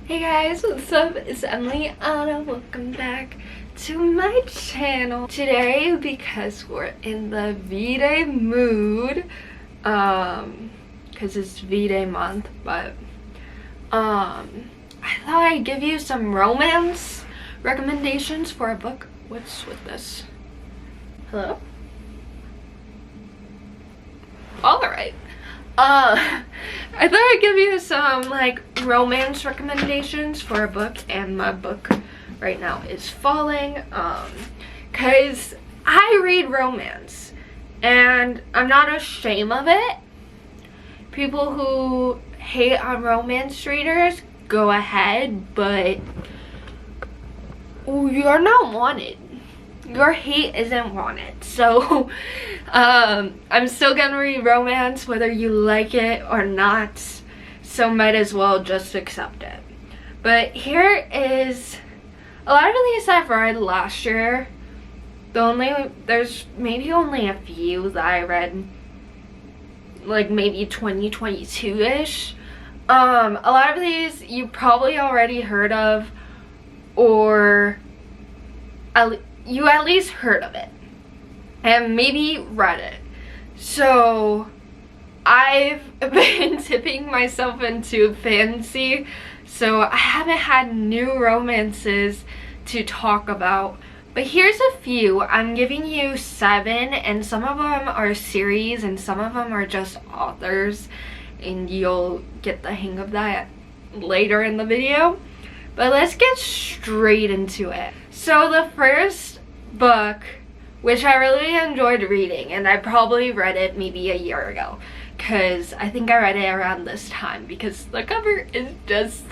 Hey guys, what's up? It's Emilyana. Welcome back to my channel today because we're in the V-Day mood. Because it's V-Day month, but I thought I'd give you some romance recommendations for a book. What's with this? Hello? Alright. I thought I'd give you some like romance recommendations for a book, and my book right now is Falling, cause I read romance and I'm not ashamed of it. People who hate on romance readers, go ahead, but you're not wanted. Your hate isn't wanted. So I'm still gonna read romance whether you like it or not, so might as well just accept it. But here is a lot of these I've read last year. There's maybe only a few that I read like maybe 2022-ish. A lot of these you probably already heard of, or you at least heard of it and maybe read it. So I've been tipping myself into fantasy, so I haven't had new romances to talk about, but here's a few. I'm giving you 7, and some of them are series and some of them are just authors, and you'll get the hang of that later in the video. But let's get straight into it. So the first book, which I really enjoyed reading, and I probably read it maybe a year ago, because I think I read it around this time, because the cover is just,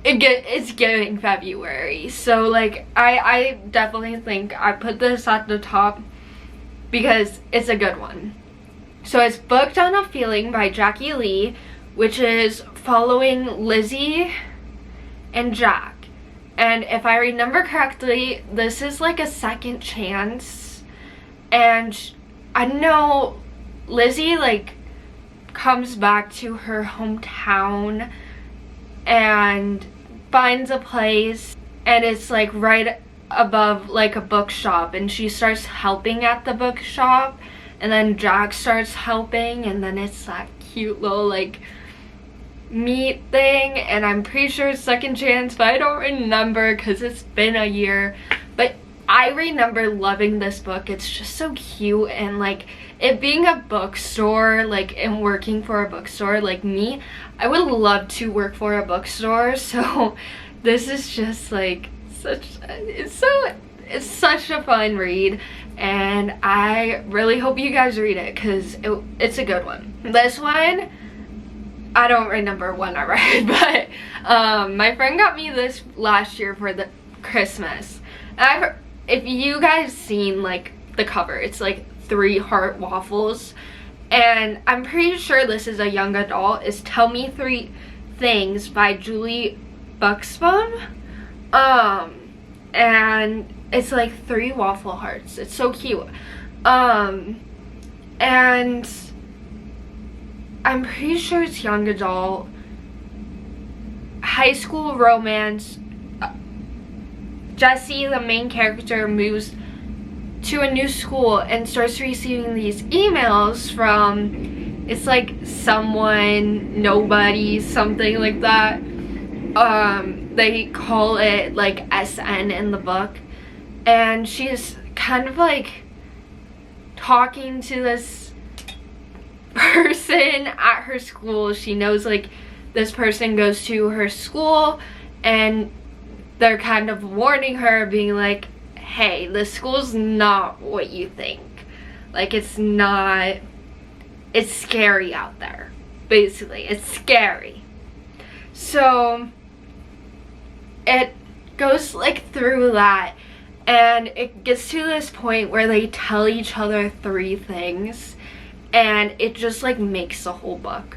it's giving February. So like I definitely think I put this at the top because it's a good one. So it's Booked on a Feeling by Jackie Lee, which is following Lizzie and Jack. And if I remember correctly, this is like a second chance, and I know Lizzie like comes back to her hometown and finds a place, and it's like right above like a bookshop, and she starts helping at the bookshop, and then Jack starts helping, and then it's that cute little like meet thing, and I'm pretty sure it's second chance, but I don't remember because it's been a year. But I remember loving this book. It's just so cute, and like it being a bookstore, like, and working for a bookstore, like me, I would love to work for a bookstore. So this is just like it's such a fun read, and I really hope you guys read it because it's a good one. This one, I don't remember when I read, but my friend got me this last year for the Christmas. And if you guys seen like the cover, it's like 3 heart waffles, and I'm pretty sure this is a young adult. It's Tell Me 3 Things by Julie Buxbaum, and it's like 3 waffle hearts. It's so cute, and I'm pretty sure it's young adult, high school romance. Jessie, the main character, moves to a new school and starts receiving these emails from, it's like someone, nobody, something like that. They call it like SN in the book, and she's kind of like talking to this person at her school. She knows like this person goes to her school, and they're kind of warning her, being like, hey, the school's not what you think. Like, it's not, it's scary out there. Basically, it's scary. So it goes like through that, and it gets to this point where they tell each other 3 things, and it just like makes the whole book.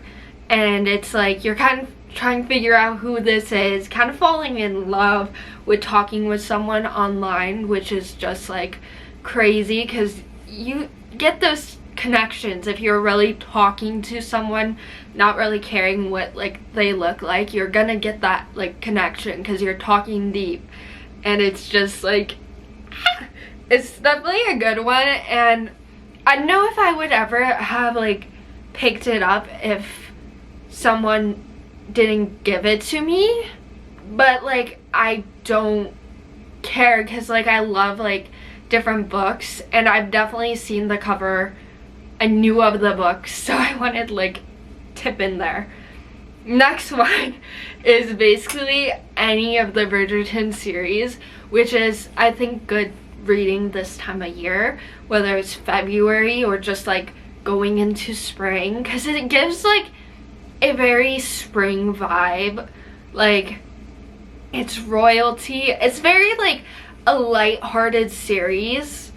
And it's like you're kind of trying to figure out who this is, kind of falling in love with talking with someone online, which is just like crazy because you get those connections. If you're really talking to someone, not really caring what like they look like, you're gonna get that like connection because you're talking deep. And it's just like, it's definitely a good one. And I don't know if I would ever have like picked it up if someone didn't give it to me, but like I don't care because like I love like different books, and I've definitely seen the cover. I knew of the books, so I wanted like tip in there. Next one is basically any of the Bridgerton series, which is I think good reading this time of year, whether it's February or just like going into spring, because it gives like a very spring vibe. Like, it's royalty. It's very like a light-hearted series.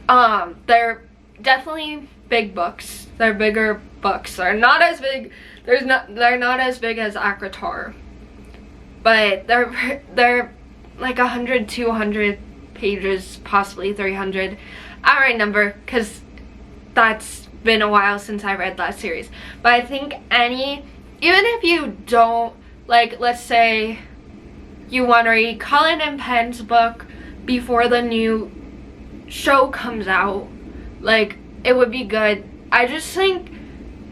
They're definitely big books. They're bigger books. They're not as big. They're not as big as Akratar, but they're like 100, 200 pages, possibly 300. I don't remember because that's been a while since I read that series. But I think even if you don't like, let's say you want to read Colin and Penn's book before the new show comes out, like, it would be good. I just think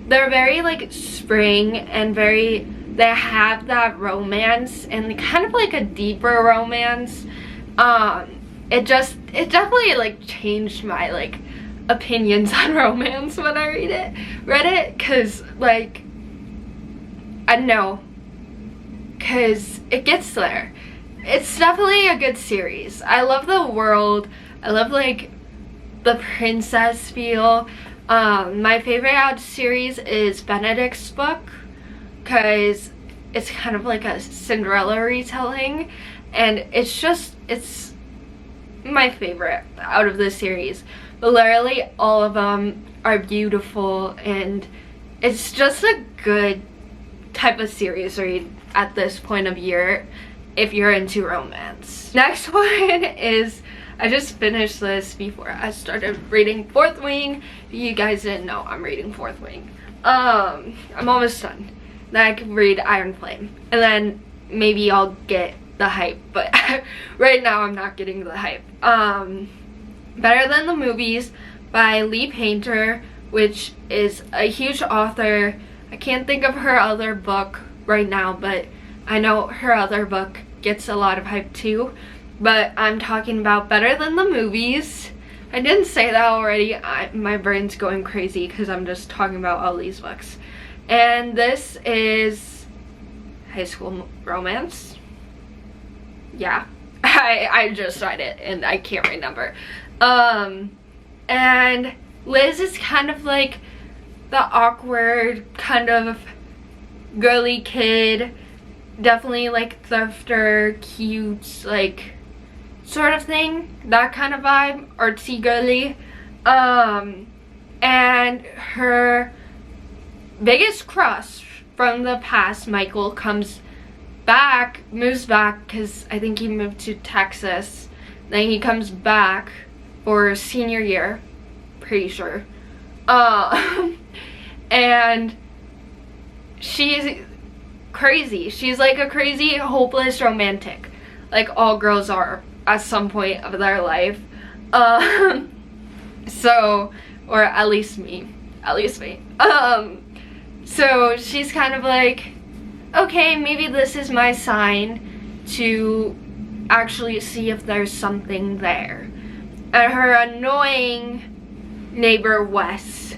they're very like spring and they have that romance and kind of like a deeper romance. It definitely like changed my like opinions on romance when I read it, because like, I don't know, because it gets there. It's definitely a good series. I love the world. I love like the princess feel. My favorite out of series is Benedict's book, because it's kind of like a Cinderella retelling, and it's my favorite out of the series. But literally all of them are beautiful, and it's just a good type of series read at this point of year if you're into romance. Next one is, I just finished this before I started reading Fourth Wing. If you guys didn't know, I'm reading Fourth Wing. I'm almost done. Then I can read Iron Flame, and then maybe I'll get the hype, but right now I'm not getting the hype. Better Than the Movies by Lee Painter, which is a huge author. I can't think of her other book right now, but I know her other book gets a lot of hype too. But I'm talking about Better Than the Movies. I didn't say that already. My brain's going crazy because I'm just talking about all these books. And this is high school romance. Yeah, I just read it and I can't remember. And Liz is kind of like the awkward kind of girly kid, definitely like thrifter, cute, like sort of thing, that kind of vibe, artsy girly. And her biggest crush from the past, Michael, moves back because I think he moved to Texas. Then he comes back for senior year, pretty sure. And she's crazy. She's like a crazy, hopeless romantic, like all girls are at some point of their life. So, or at least me. So she's kind of like, okay, maybe this is my sign to actually see if there's something there. And her annoying neighbor Wes,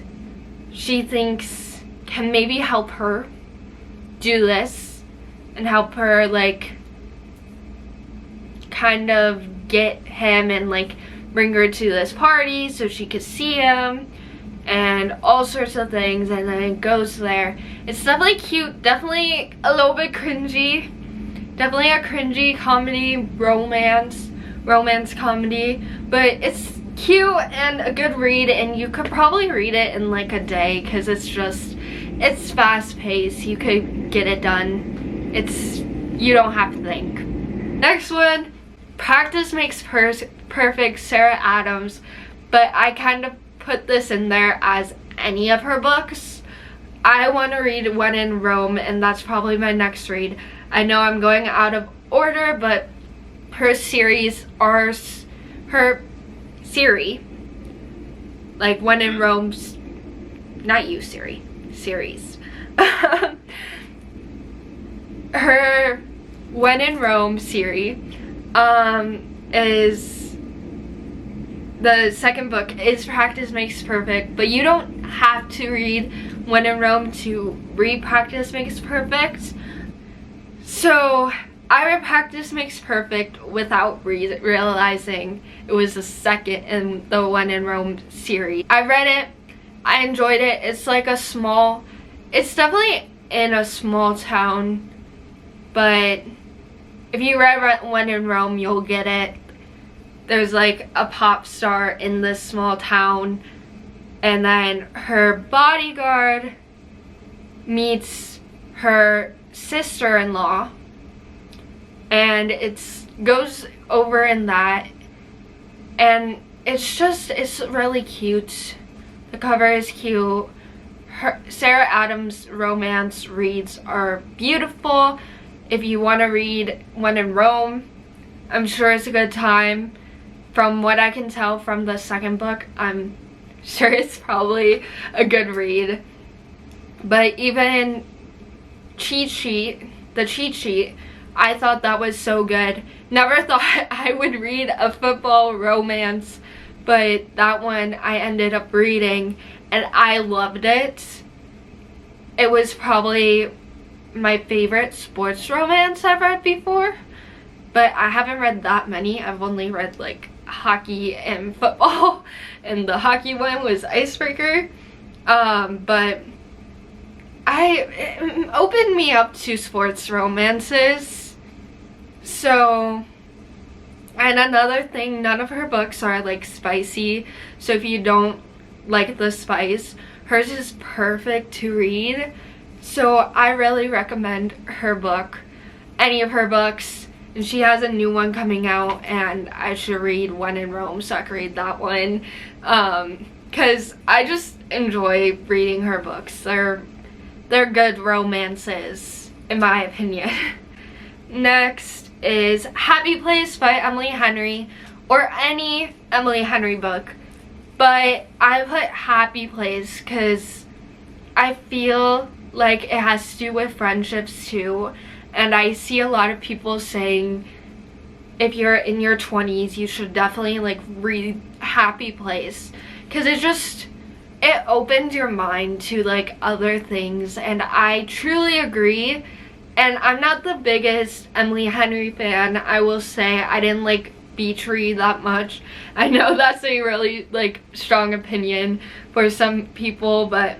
she thinks, can maybe help her do this and help her like kind of get him and like bring her to this party so she could see him and all sorts of things. And then it goes there. It's definitely cute, definitely a little bit cringy, definitely a cringy comedy, romance comedy, but it's cute and a good read, and you could probably read it in like a day because it's fast paced. You could get it done. You don't have to think. Next one, Practice Makes Perfect, Sarah Adams, but I kind of put this in there as any of her books. I want to read When in Rome, and that's probably my next read. I know I'm going out of order, but her series are her series, like When in Rome's, not you Siri, series. Her When in Rome series is, the second book is Practice Makes Perfect, but you don't have to read When in Rome to read Practice Makes Perfect. So I read Practice Makes Perfect without realizing it was the second in the When in Rome series. I read it, I enjoyed it. It's like a small, it's definitely in a small town, but if you read When in Rome, you'll get it. There's like a pop star in this small town, and then her bodyguard meets her sister-in-law, and it goes over in that, and it's really cute. The cover is cute. Sarah Adams' romance reads are beautiful. If you want to read When in Rome, I'm sure it's a good time. From what I can tell from the second book, I'm sure it's probably a good read. But even the cheat sheet, I thought that was so good. Never thought I would read a football romance, but that one I ended up reading and I loved it. It was probably my favorite sports romance I've read before, but I haven't read that many. I've only read like hockey and football, and the hockey one was Icebreaker, but it opened me up to sports romances. So, and another thing, none of her books are like spicy, so if you don't like the spice, hers is perfect to read. So I really recommend her book, any of her books. And she has a new one coming out, and I should read When in Rome so I can read that one, because I just enjoy reading her books. They're good romances, in my opinion. Next is Happy Place by Emily Henry, or any Emily Henry book, but I put Happy Place because I feel like it has to do with friendships too. And I see a lot of people saying if you're in your 20s, you should definitely like read Happy Place, because it opens your mind to like other things, and I truly agree. And I'm not the biggest Emily Henry fan, I will say. I didn't like beach read that much. I know that's a really like strong opinion for some people, but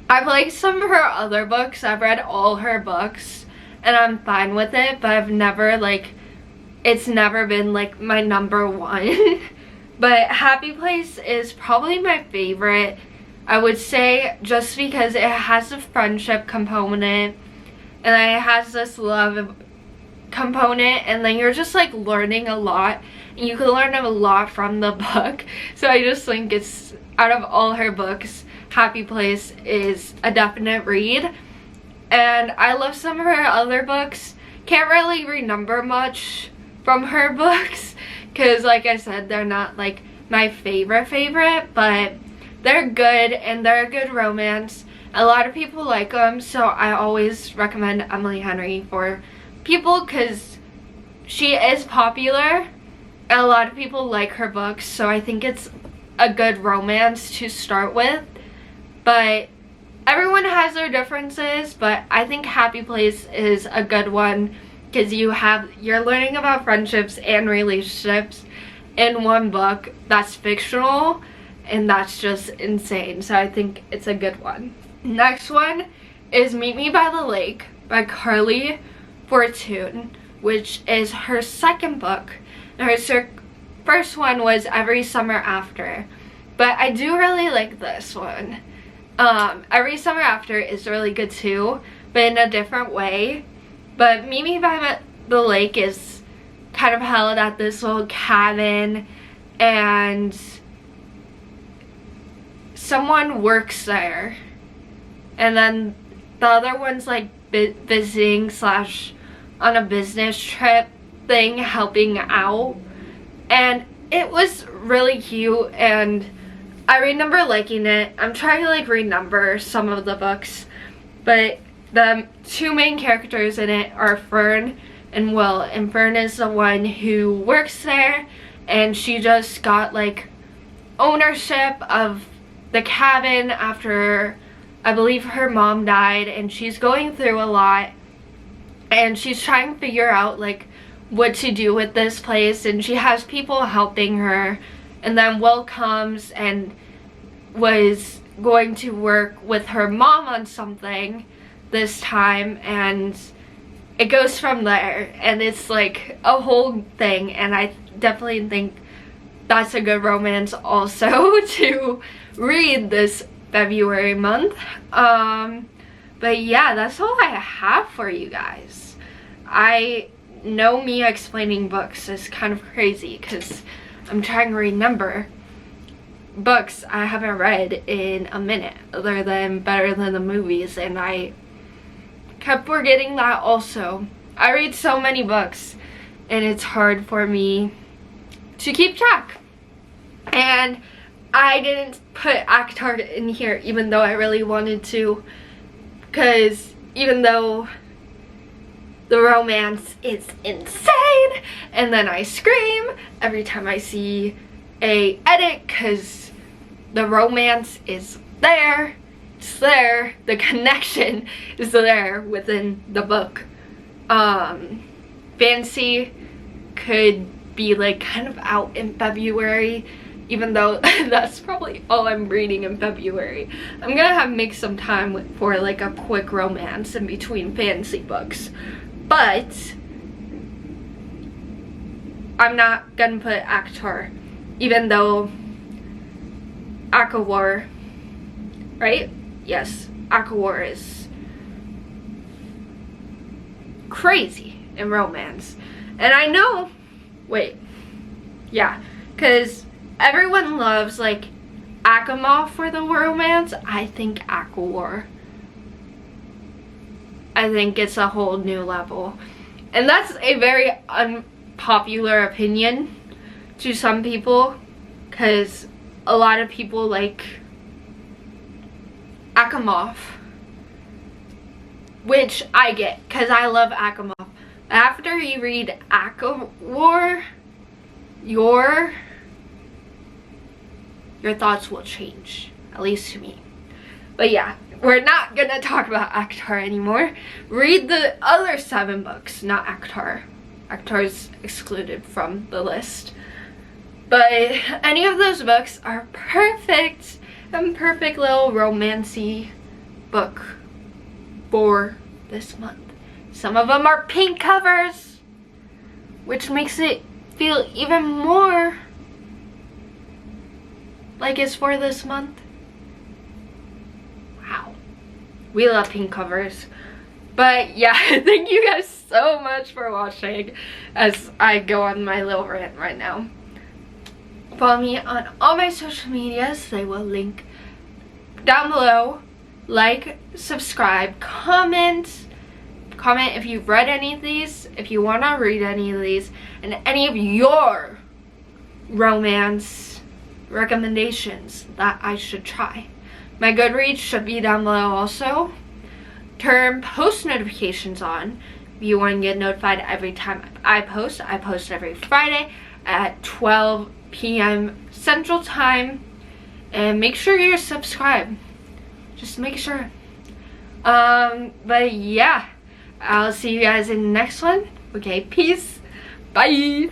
I've liked some of her other books. I've read all her books and I'm fine with it, but I've never like, it's never been like my number one. But Happy Place is probably my favorite, I would say, just because it has a friendship component and it has this love component, and then you're just like learning a lot, and you can learn a lot from the book. So I just think it's, out of all her books, Happy Place is a definite read. And I love some of her other books. Can't really remember much from her books because, like I said, they're not like my favorite, but they're good and they're a good romance. A lot of people like them, so I always recommend Emily Henry for people because she is popular and a lot of people like her books, so I think it's a good romance to start with. But everyone has their differences, but I think Happy Place is a good one because you're learning about friendships and relationships in one book that's fictional, and that's just insane. So I think it's a good one. Next one is Meet Me by the Lake by Carly Fortune, which is her second book. And her first one was Every Summer After, but I do really like this one. Every Summer After is really good too, but in a different way. But Meet Me by the Lake is kind of held at this little cabin, and someone works there, and then the other one's like visiting slash on a business trip thing, helping out. And it was really cute, and I remember liking it. I'm trying to like remember some of the books, but the two main characters in it are Fern and Will, and Fern is the one who works there, and she just got like ownership of the cabin after, I believe, her mom died, and she's going through a lot, and she's trying to figure out like what to do with this place, and she has people helping her. And then Will comes and was going to work with her mom on something this time, and it goes from there, and it's like a whole thing. And I definitely think that's a good romance also to read this February month. But yeah, that's all I have for you guys. I know me explaining books is kind of crazy because I'm trying to remember books I haven't read in a minute other than Better Than the Movies, and I kept forgetting that also. I read so many books and it's hard for me to keep track. And I didn't put ACOTAR in here even though I really wanted to, because even though the romance is insane, and then I scream every time I see a edit because the romance is there. It's there. The connection is there within the book. Fantasy could be like kind of out in February, even though that's probably all I'm reading in February. I'm gonna have make some time for like a quick romance in between fantasy books. But I'm not gonna put ACOTAR, even though ACOWAR, right? Yes, ACOWAR is crazy in romance. And I know, wait, yeah, because everyone loves like ACOMAF for the romance. I think ACOWAR, I think it's a whole new level. And that's a very unpopular opinion to some people, because a lot of people like ACOMAF, which I get because I love ACOMAF. After you read ACOWAR, your thoughts will change, at least to me. But yeah, we're not gonna talk about ACOTAR anymore. Read the other 7 books, not ACOTAR. ACOTAR is excluded from the list. But any of those books are perfect, and perfect little romancy book for this month. Some of them are pink covers, which makes it feel even more like it's for this month. Wow, we love pink covers. But yeah, thank you guys so much for watching as I go on my little rant right now. Follow me on all my social medias. They will link down below. Like, subscribe, comment if you've read any of these, if you want to read any of these, and any of your romance recommendations that I should try. My Goodreads should be down below also. Turn post notifications on if you want to get notified every time I post. I post every Friday at 12 p.m. Central Time. And make sure you're subscribed. Just make sure. But yeah, I'll see you guys in the next one. Okay, peace. Bye.